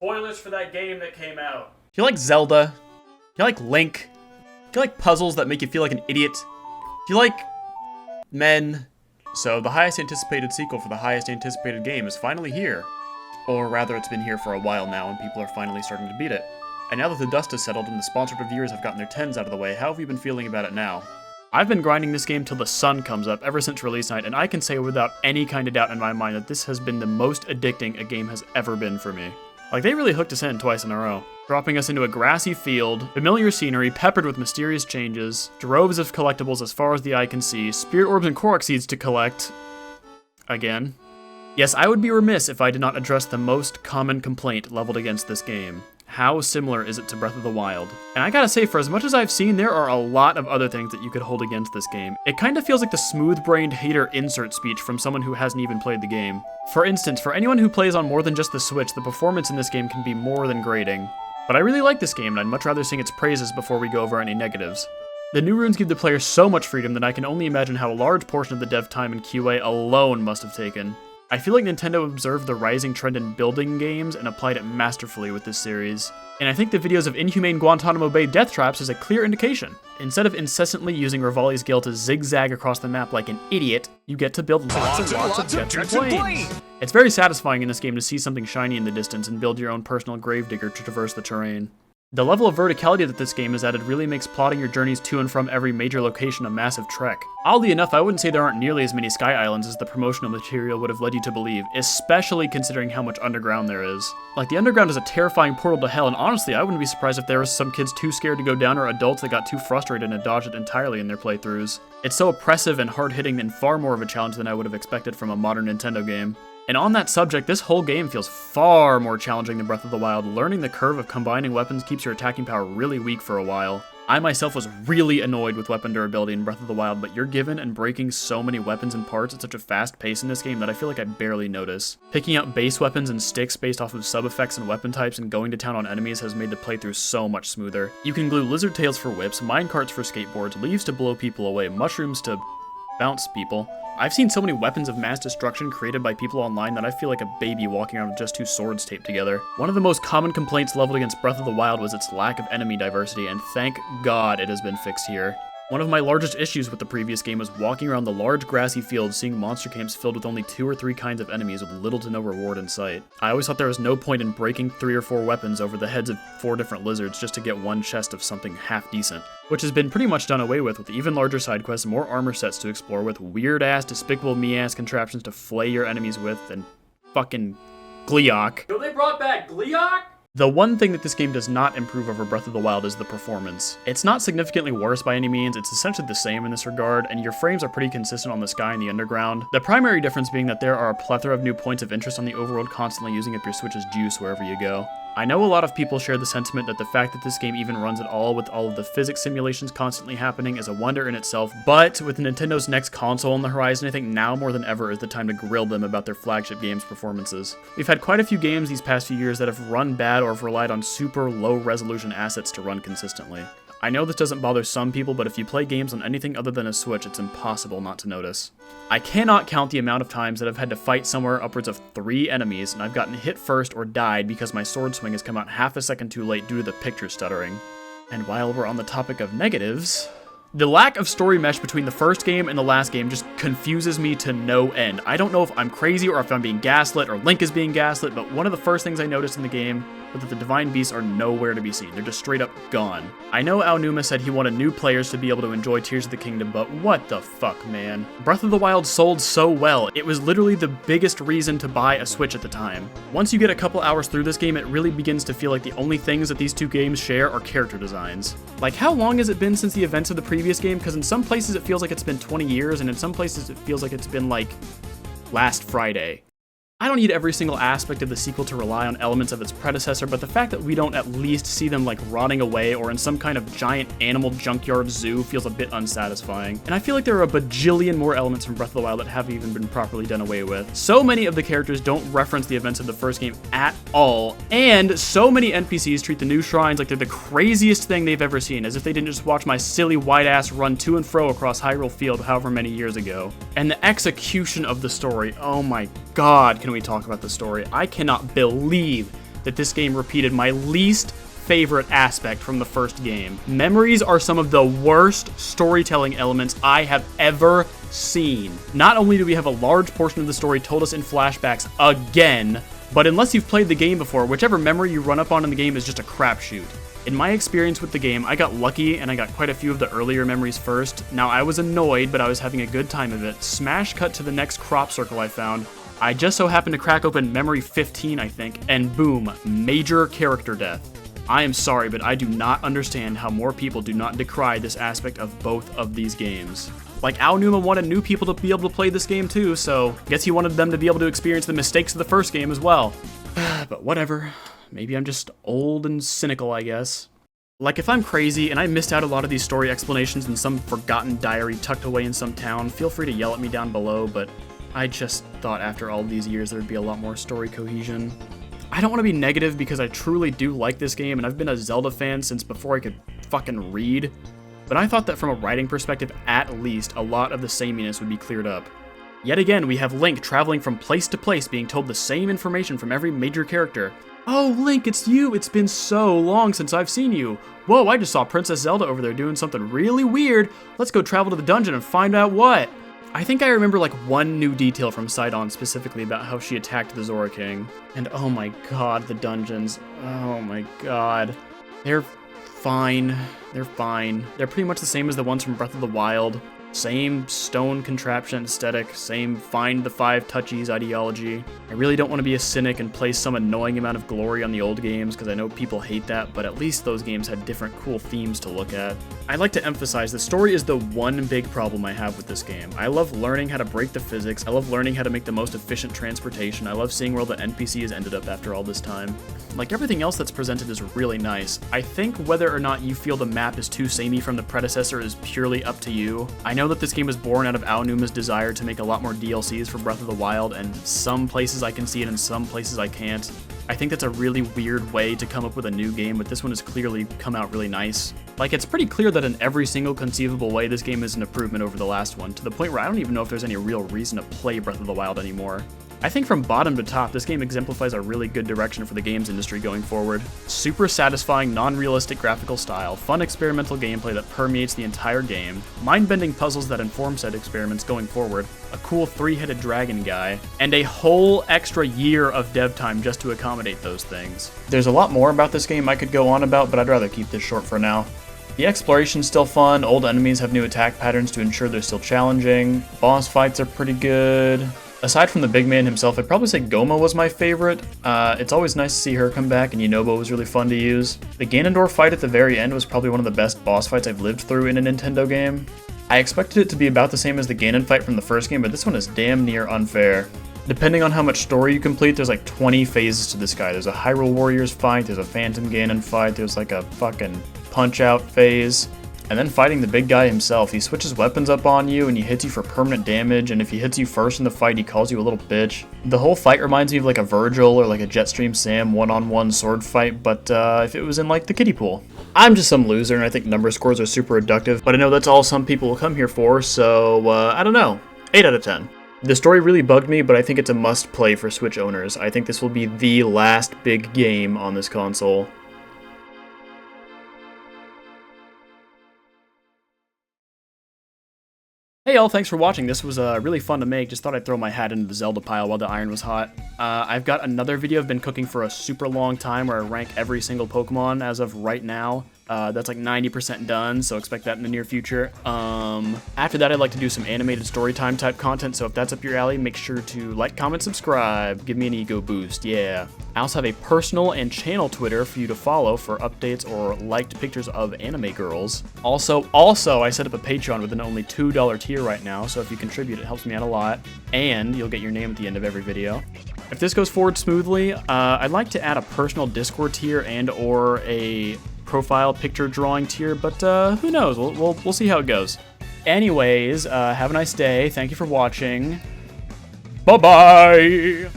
Spoilers for that game that came out. If you like Zelda, if you like Link, if you like puzzles that make you feel like an idiot, if you like men, so the highest anticipated sequel for the highest anticipated game is finally here. Or rather, it's been here for a while now and people are finally starting to beat it. And now that the dust has settled and the sponsored reviewers have gotten their 10s out of the way, how have you been feeling about it now? I've been grinding this game till the sun comes up ever since release night, and I can say without any kind of doubt in my mind that this has been the most addicting a game has ever been for me. Like, they really hooked us in twice in a row, dropping us into a grassy field, familiar scenery peppered with mysterious changes, droves of collectibles as far as the eye can see, spirit orbs and Korok seeds to collect. Again. Yes, I would be remiss if I did not address the most common complaint leveled against this game. How similar is it to Breath of the Wild? And I gotta say, for as much as I've seen, there are a lot of other things that you could hold against this game. It kinda feels like the smooth-brained hater insert speech from someone who hasn't even played the game. For instance, for anyone who plays on more than just the Switch, the performance in this game can be more than grating. But I really like this game, and I'd much rather sing its praises before we go over any negatives. The new runes give the player so much freedom that I can only imagine how a large portion of the dev time in QA alone must have taken. I feel like Nintendo observed the rising trend in building games and applied it masterfully with this series. And I think the videos of inhumane Guantanamo Bay death traps is a clear indication. Instead of incessantly using Rivali's Gale to zigzag across the map like an idiot, you get to build lots of jets and planes. It's very satisfying in this game to see something shiny in the distance and build your own personal gravedigger to traverse the terrain. The level of verticality that this game has added really makes plotting your journeys to and from every major location a massive trek. Oddly enough, I wouldn't say there aren't nearly as many sky islands as the promotional material would have led you to believe, especially considering how much underground there is. Like, the underground is a terrifying portal to hell, and honestly, I wouldn't be surprised if there was some kids too scared to go down or adults that got too frustrated and dodged it entirely in their playthroughs. It's so oppressive and hard-hitting and far more of a challenge than I would have expected from a modern Nintendo game. And on that subject, this whole game feels far more challenging than Breath of the Wild. Learning the curve of combining weapons keeps your attacking power really weak for a while. I myself was really annoyed with weapon durability in Breath of the Wild, but you're given and breaking so many weapons and parts at such a fast pace in this game that I feel like I barely notice. Picking out base weapons and sticks based off of sub-effects and weapon types and going to town on enemies has made the playthrough so much smoother. You can glue lizard tails for whips, minecarts for skateboards, leaves to blow people away, mushrooms to bounce people. I've seen so many weapons of mass destruction created by people online that I feel like a baby walking around with just two swords taped together. One of the most common complaints leveled against Breath of the Wild was its lack of enemy diversity, and thank God it has been fixed here. One of my largest issues with the previous game was walking around the large grassy fields seeing monster camps filled with only 2 or 3 kinds of enemies with little to no reward in sight. I always thought there was no point in breaking 3 or 4 weapons over the heads of 4 different lizards just to get one chest of something half decent, which has been pretty much done away with even larger side quests and more armor sets to explore with weird-ass, despicable me-ass contraptions to flay your enemies with, and fucking Gleeok. So they brought back Gleeok? The one thing that this game does not improve over Breath of the Wild is the performance. It's not significantly worse by any means, it's essentially the same in this regard, and your frames are pretty consistent on the sky and the underground. The primary difference being that there are a plethora of new points of interest on the overworld, constantly using up your Switch's juice wherever you go. I know a lot of people share the sentiment that the fact that this game even runs at all with all of the physics simulations constantly happening is a wonder in itself, but with Nintendo's next console on the horizon, I think now more than ever is the time to grill them about their flagship game's performances. We've had quite a few games these past few years that have run bad or have relied on super low-resolution assets to run consistently. I know this doesn't bother some people, but if you play games on anything other than a Switch, it's impossible not to notice. I cannot count the amount of times that I've had to fight somewhere upwards of 3 enemies, and I've gotten hit first or died because my sword swing has come out half a second too late due to the picture stuttering. And while we're on the topic of negatives, the lack of story mesh between the first game and the last game just confuses me to no end. I don't know if I'm crazy or if I'm being gaslit or Link is being gaslit, but one of the first things I noticed in the game was that the Divine Beasts are nowhere to be seen. They're just straight up gone. I know Aonuma said he wanted new players to be able to enjoy Tears of the Kingdom, but what the fuck, man? Breath of the Wild sold so well. It was literally the biggest reason to buy a Switch at the time. Once you get a couple hours through this game, it really begins to feel like the only things that these two games share are character designs. Like, how long has it been since the events of the previous game? Because in some places it feels like it's been 20 years, and in some places it feels like it's been like last Friday. I don't need every single aspect of the sequel to rely on elements of its predecessor, but the fact that we don't at least see them like rotting away or in some kind of giant animal junkyard zoo feels a bit unsatisfying. And I feel like there are a bajillion more elements from Breath of the Wild that haven't even been properly done away with. So many of the characters don't reference the events of the first game at all, and so many NPCs treat the new shrines like they're the craziest thing they've ever seen, as if they didn't just watch my silly white ass run to and fro across Hyrule Field however many years ago. And the execution of the story, oh my god, can we talk about the story? I cannot believe that this game repeated my least favorite aspect from the first game. Memories are some of the worst storytelling elements I have ever seen. Not only do we have a large portion of the story told us in flashbacks again, but unless you've played the game before, whichever memory you run up on in the game is just a crapshoot. In my experience with the game, I got lucky and I got quite a few of the earlier memories first. Now, I was annoyed, but I was having a good time of it. Smash cut to the next crop circle I found. I just so happened to crack open memory 15, I think, and boom, major character death. I am sorry, but I do not understand how more people do not decry this aspect of both of these games. Like, Aonuma wanted new people to be able to play this game too, so I guess he wanted them to be able to experience the mistakes of the first game as well. But whatever. Maybe I'm just old and cynical, I guess. Like, if I'm crazy and I missed out a lot of these story explanations in some forgotten diary tucked away in some town, feel free to yell at me down below, but I just thought after all these years there'd be a lot more story cohesion. I don't want to be negative because I truly do like this game, and I've been a Zelda fan since before I could fucking read, but I thought that from a writing perspective, at least, a lot of the sameness would be cleared up. Yet again, we have Link traveling from place to place, being told the same information from every major character. Oh, Link, it's you! It's been so long since I've seen you! Whoa, I just saw Princess Zelda over there doing something really weird! Let's go travel to the dungeon and find out what! I think I remember like one new detail from Sidon specifically about how she attacked the Zora King. And oh my god, the dungeons. Oh my god. They're fine. They're fine. They're pretty much the same as the ones from Breath of the Wild. Same stone contraption aesthetic, same find the 5 touchies ideology. I really don't want to be a cynic and place some annoying amount of glory on the old games because I know people hate that, but at least those games had different cool themes to look at. I'd like to emphasize the story is the one big problem I have with this game. I love learning how to break the physics, I love learning how to make the most efficient transportation, I love seeing where the NPC has ended up after all this time. Like, everything else that's presented is really nice. I think whether or not you feel the map is too samey from the predecessor is purely up to you. I know that this game was born out of Aonuma's desire to make a lot more DLCs for Breath of the Wild, and some places I can see it and some places I can't. I think that's a really weird way to come up with a new game, but this one has clearly come out really nice. Like, it's pretty clear that in every single conceivable way, this game is an improvement over the last one, to the point where I don't even know if there's any real reason to play Breath of the Wild anymore. I think from bottom to top, this game exemplifies a really good direction for the games industry going forward. Super satisfying, non-realistic graphical style, fun experimental gameplay that permeates the entire game, mind-bending puzzles that inform said experiments going forward, a cool 3-headed dragon guy, and a whole extra year of dev time just to accommodate those things. There's a lot more about this game I could go on about, but I'd rather keep this short for now. The exploration's still fun, old enemies have new attack patterns to ensure they're still challenging, boss fights are pretty good. Aside from the big man himself, I'd probably say Goma was my favorite. It's always nice to see her come back, and Yunobo was really fun to use. The Ganondorf fight at the very end was probably one of the best boss fights I've lived through in a Nintendo game. I expected it to be about the same as the Ganon fight from the first game, but this one is damn near unfair. Depending on how much story you complete, there's like 20 phases to this guy. There's a Hyrule Warriors fight, there's a Phantom Ganon fight, there's like a fucking Punch-Out phase. And then fighting the big guy himself, he switches weapons up on you and he hits you for permanent damage, and if he hits you first in the fight, he calls you a little bitch. The whole fight reminds me of like a Virgil or like a Jetstream Sam one-on-one sword fight, but if it was in like the kiddie pool. I'm just some loser and I think number scores are super reductive, but I know that's all some people will come here for, so I don't know. 8 out of 10. The story really bugged me, but I think it's a must-play for Switch owners. I think this will be the last big game on this console. Hey y'all, thanks for watching. This was really fun to make. Just thought I'd throw my hat into the Zelda pile while the iron was hot. I've got another video I've been cooking for a super long time where I rank every single Pokemon as of right now. That's like 90% done, so expect that in the near future. After that, I'd like to do some animated storytime type content, so if that's up your alley, make sure to like, comment, subscribe. Give me an ego boost, yeah. I also have a personal and channel Twitter for you to follow for updates or liked pictures of anime girls. Also, I set up a Patreon with an only $2 tier right now, so if you contribute, it helps me out a lot, and you'll get your name at the end of every video. If this goes forward smoothly, I'd like to add a personal Discord tier and or a profile picture drawing tier, but who knows? We'll see how it goes. Anyways, have a nice day. Thank you for watching. Bye-bye!